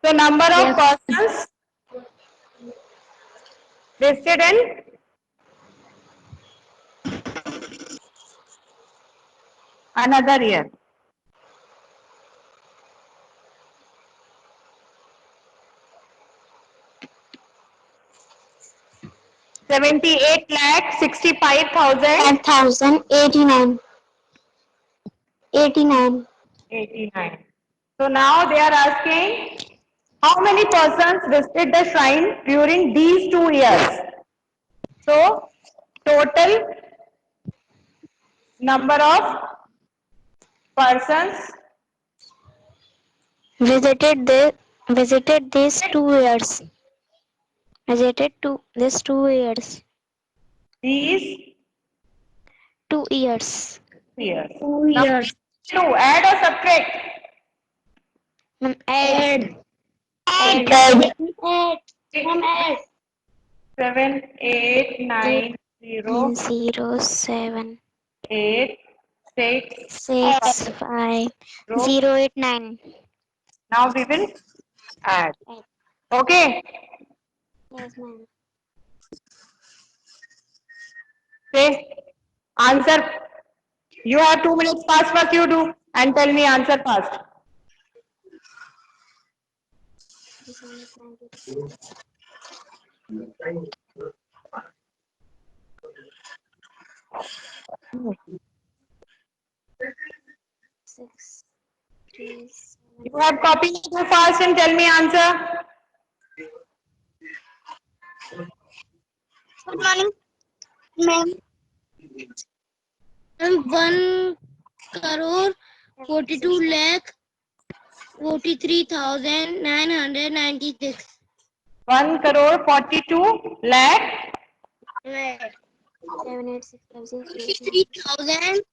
So number of Yes. persons listed in another year. ₹78 lakh 65,000 5,089. 89. 89. So now they are asking how many persons visited the shrine during these 2 years. So total number of persons Visited these 2 years. Visited to this 2 years. these 2 years. years. 2 Now years. to add or subtract. Add. Add. Add. Add. Add. 7890 907 8 6 65089. Now we will add. Okay. Yes, ma'am. Say answer. You have 2 minutes. Fast, first you do and tell me answer fast. Six, three, You seven, have copied it fast and tell me answer. Good morning, ma'am. 1,42,43,996. 1,42,00,000. 7865638.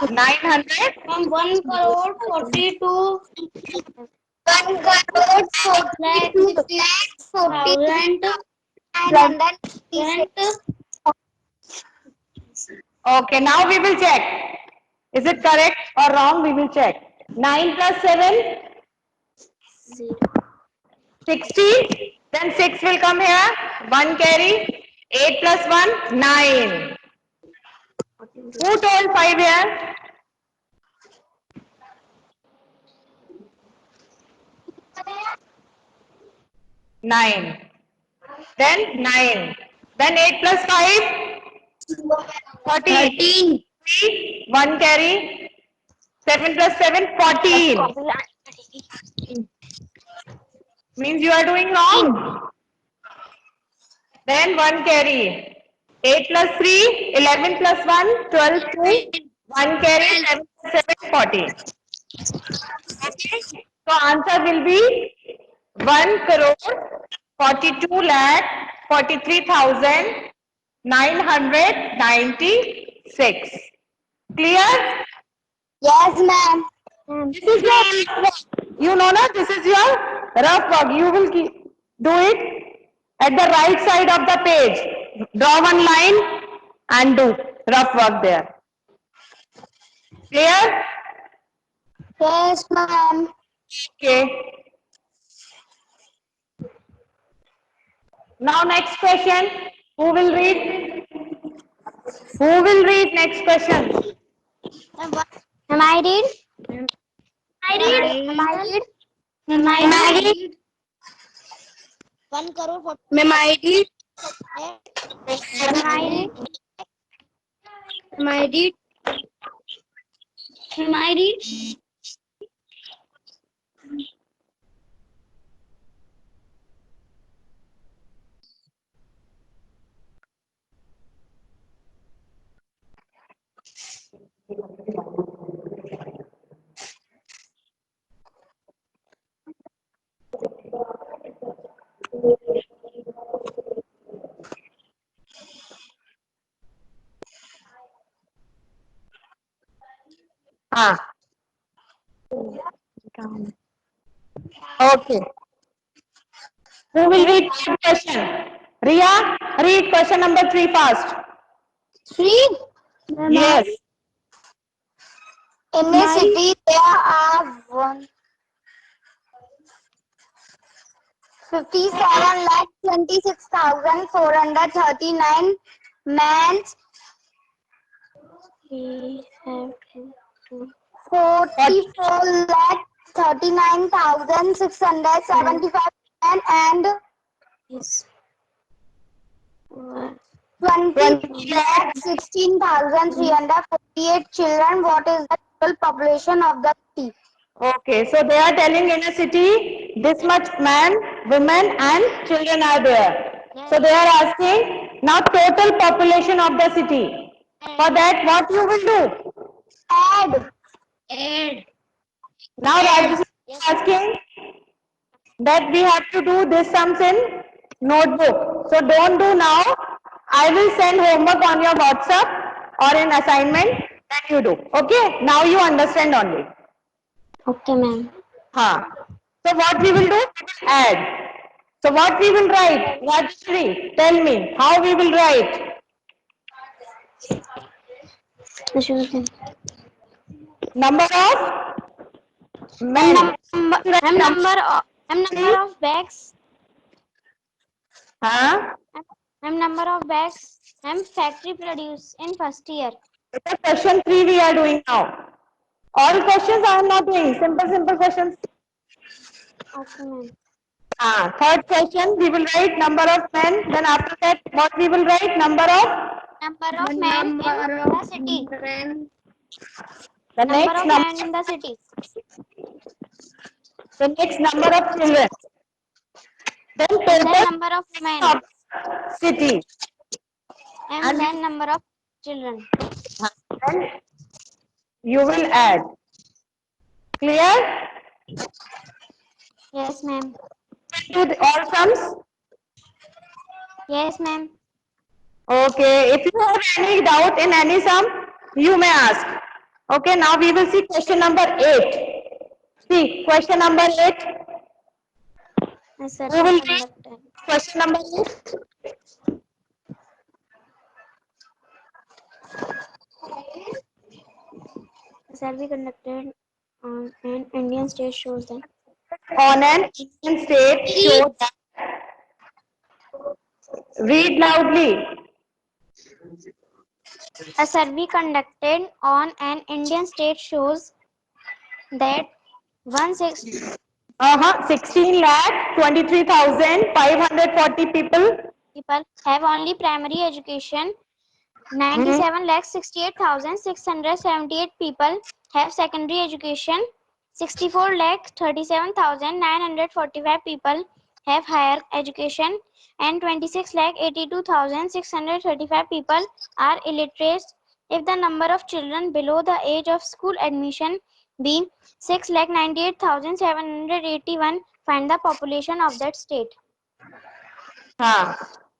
900. From 1,42,000. 1,42,000. Okay, now we will check. Is it correct or wrong? We will check. 9 plus 7, 60. Then 6 will come here. 1 carry. 8 plus 1, 9. Who told 5 here? 9. Then 9. Then 8 plus 5, 13. 1 carry. 7 plus 7, 14. Means you are doing wrong. Then 1 carry. 8 plus 3, 11 plus 1, 12, 2. 1 carry, 7 plus 7, 14. Okay. So answer will be 1,42,43,996. Clear? Yes, ma'am. This is your rough work. You know na, this is your rough work. You will do it at the right side of the page. Draw one line and do rough work there. Clear? Yes, ma'am. Okay. Now next question. Who will read? Who will read next question? Am I read? I read. Am I read? Am I read? 1 crore 40. Ma'am, I read. Am I read? Am I read? Am I read? Ah. Okay. Who will read question? Ria, read question number 3 fast. 3. Yes. In a city, there are one. 57 lakh 26,439 men's 44 lakh 39,675 men and 20 lakh 16,348 children. What is the total population of the city? Okay, so they are telling in a city this much man, women and children are there. So they are asking now total population of the city. For that what you will do? Add. Now Rajyasree is asking that we have to do this sums in notebook. So don't do now. I will send homework on your WhatsApp or in assignment, then you do. Okay, now you understand only. Okay, ma'am. Huh. So what we will do? Add. So what we will write? Rajyasree, tell me how we will write. Number of men. Number of bags. Huh? Number of bags. Factory produce in first year. It's question 3 we are doing now. All questions I am not doing. Simple questions. Okay, ma'am. Third question, we will write number of men. Then after that, what we will write? Number of men in the city. the Number next of number. men in the city. The next number of children. Then And then total number of men. of city. And then number of children. Then you will add. Clear? Yes, ma'am. To all sums. Yes, ma'am. Okay. If you have any doubt in any sum, you may ask. Okay. Now we will see question number 8. See question number 8. Yes, sir. Who will read question number 8? Survey conducted on an Indian state shows that On an Indian state show that. Read loudly. a survey conducted on an Indian state shows that 16 lakh 23,540 people. people have only primary education. 97 lakh 68,678 people have secondary education. 64 lakh 37,945 people have higher education, and 26 lakh 82,635 people are illiterate. If the number of children below the age of school admission be 6 lakh 98,781, find the population of that state.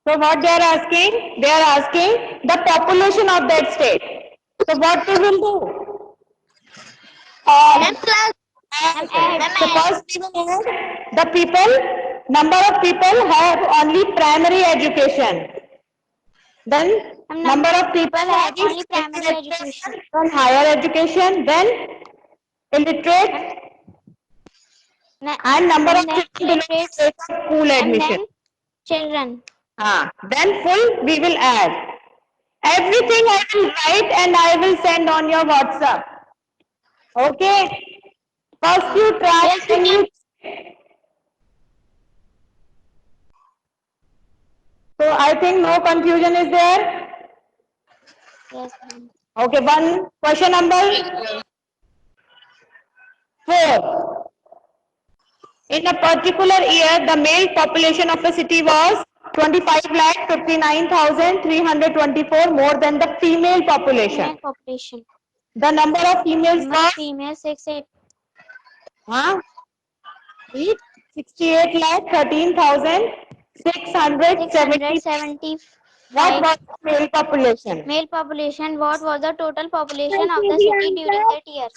So what they are asking? They are asking the population of that state. So what we will do? So first we will add the people, number of people have only primary education. Then number of people have only primary education. Then higher education, then illiterate, and number of children below the age of school admission. Then children. Then full we will add. Everything I will write and I will send on your WhatsApp. Okay? First you try and you. So I think no confusion is there. Yes, ma'am. Okay, one question number 4. In a particular year, the male population of a city was 25 lakh 59,324 more than the female population. Female population. The number of females was female 68. 68 lakh 13,670. What was the male population? Male population. What was the total population of the city during that year?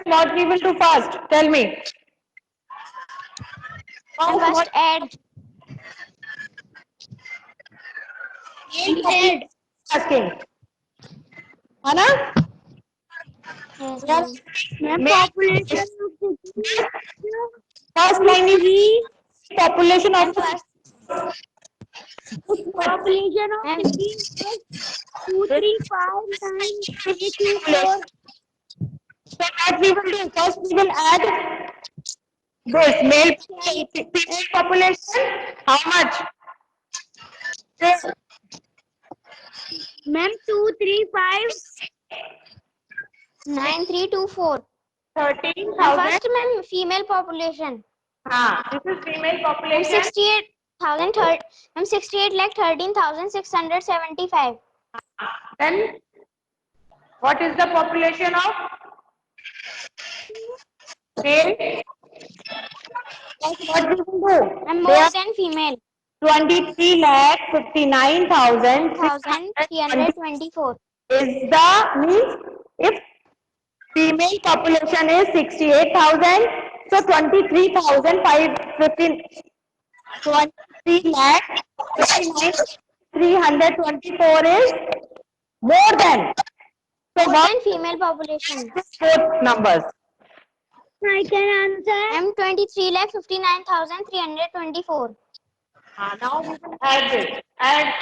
What we will do first? Tell me. First add. Asking. Anna? Yes, Ma'am. Population. First line is population of the population of 16 is 2359324. So what we will do? First we will add this male female population. How much? Ma'am, 2359324. 13,000. First, ma'am, female population. This is female Ma'am, population. 68,000. Ma'am, 68 lakh 13,675. Then what is the population of male? That's what we will do. And They more are than female. 23 lakh 59,324 324. is the means if female population is 68,000, so 23,515 23 lakh 59,324 is more than. So More what than female population. both numbers? I can answer. M 23 lakh 59,324. Now we will add this. Add.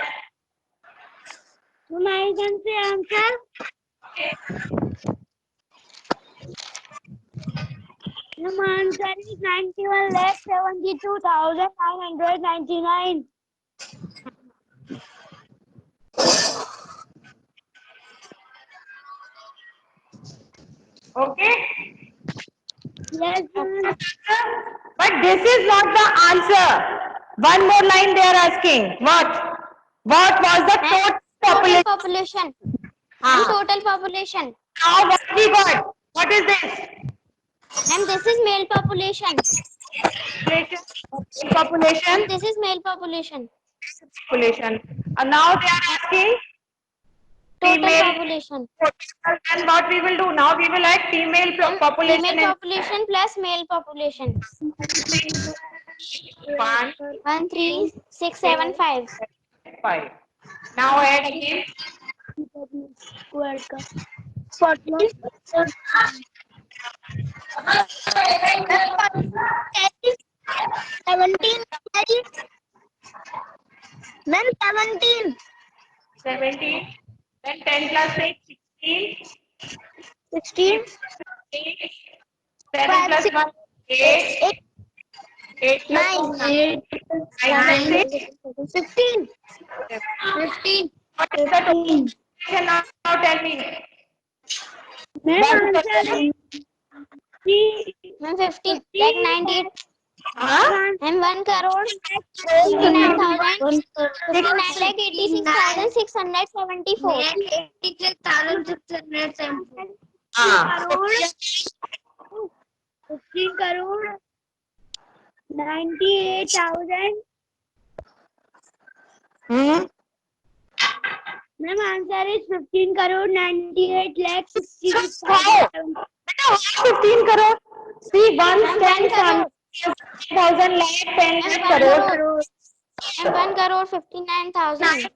I can say answer. The answer is 91 lakh 72,999. Okay. Yes, ma'am. But this is not the answer. One more line they are asking. What? What was the total Total population? population. And total population. Now what we got? What is this? And this is male population. Population. This is male population. Population. And now they are asking Total female population. And what we will do now? We will add female population. Female population plus male population. 13675. 5. Now add again. 17. Then 17. 17. Then 10 plus 6, 16. 16. 7 plus 1, 8. 8 plus 9. 15. 15. What is the total? Now tell me. Ma'am, 15. Like 98. And 1 crore 59,000. 59 lakh 86,674. 86,674. 15 crore 98,000. Ma'am, answer is 15 crore 98 lakh 66,000. 15 crore. See, 1 10 1,000 lakh 10 crore. And 1 crore 59,000.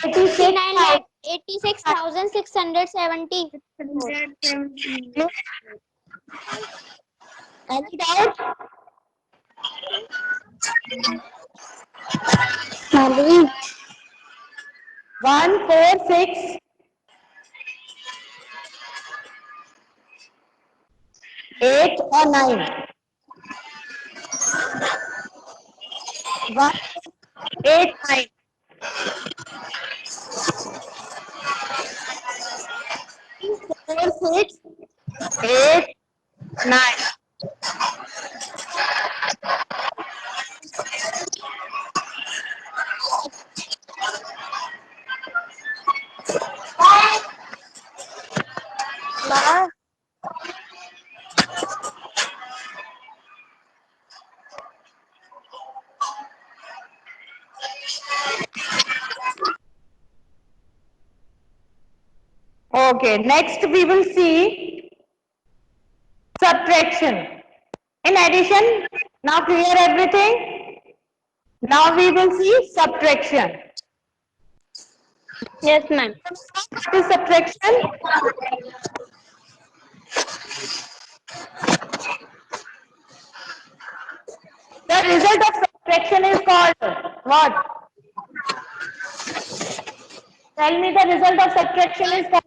89 lakh 86,670. Any doubt? Mali. 1, 4, 6. 8 or 9. 1, 8, 9. 4, 6, 8, 9. Okay, next we will see subtraction. In addition, now clear everything? Now we will see subtraction. Yes, ma'am. What is subtraction? The The result of subtraction is called what? Tell me the result of subtraction is called.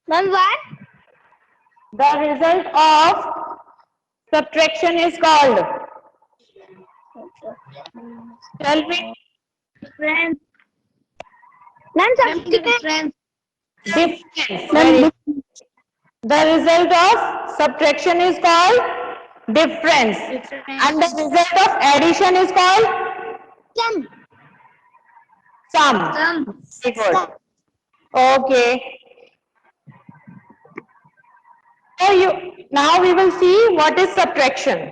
Ma'am, what? The result of subtraction is called. Tell me. Difference. Ma'am, subtraction. Difference. Very good. The result of subtraction is called difference. And the result of addition is called Sum. sum. Very good. Okay. So now we will see what is subtraction.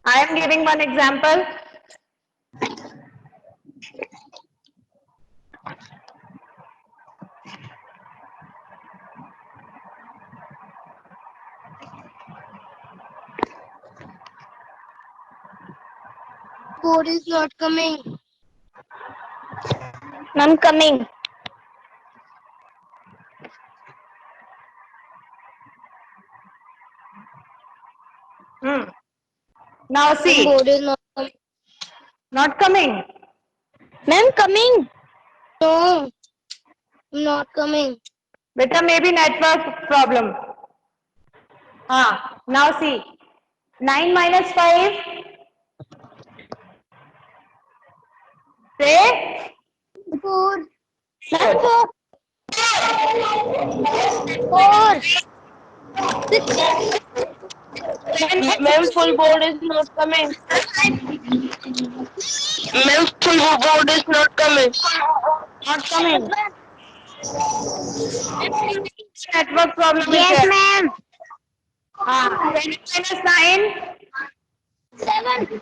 I am giving one example. Board is not coming. Ma'am, coming. Now see. Board is not coming. Not coming. Ma'am, coming. No, not coming. Beta, maybe network problem. Now see. 9 minus 5. Say 4. Ma'am, 4. 4. Ma'am, full board is not coming. Ma'am, full board is not coming. not coming. Network problem is Yes, there. ma'am. 10 minus 9. 7.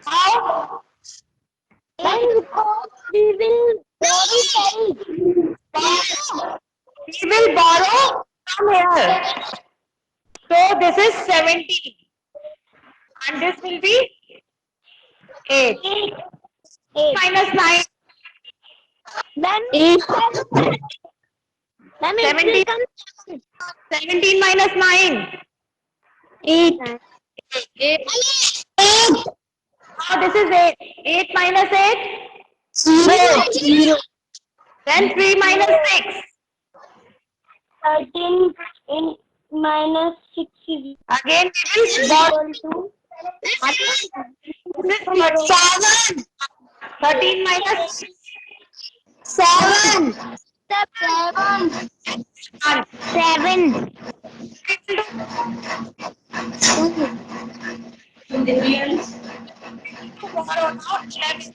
How? Ma'am, we will borrow 10. We will borrow from here. So this is 17. And this will be 8. 8. Minus 9. Ma'am, 8. Ma'am, 17. 17 minus 9. 8. 8. Now this is 8. 8 minus 8. 0. Then 3 minus 6. 13 in minus 6 is Again we will borrow. equal This is 7. 13 minus 7. 1. 7. Borrow now 11.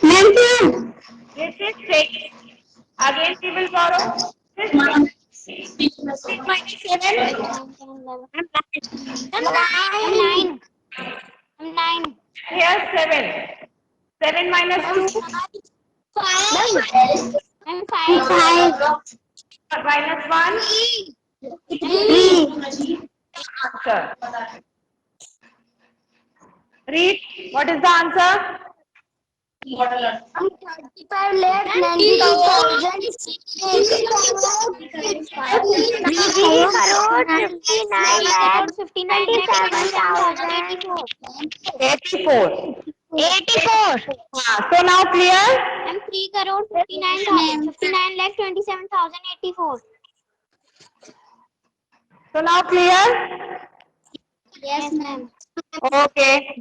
19. This is 6. Again we will borrow. This is 6 minus 7. 9. 9. Here 7. 7 minus 2. 5. Minus 1. 3. Answer. Read. What is the answer? 35 lakh 92,000. 3 crore 59 lakh 57,084. 84. 84. So now clear? And 3 crore 59 lakh 27,084. So now clear? Yes, ma'am. Okay.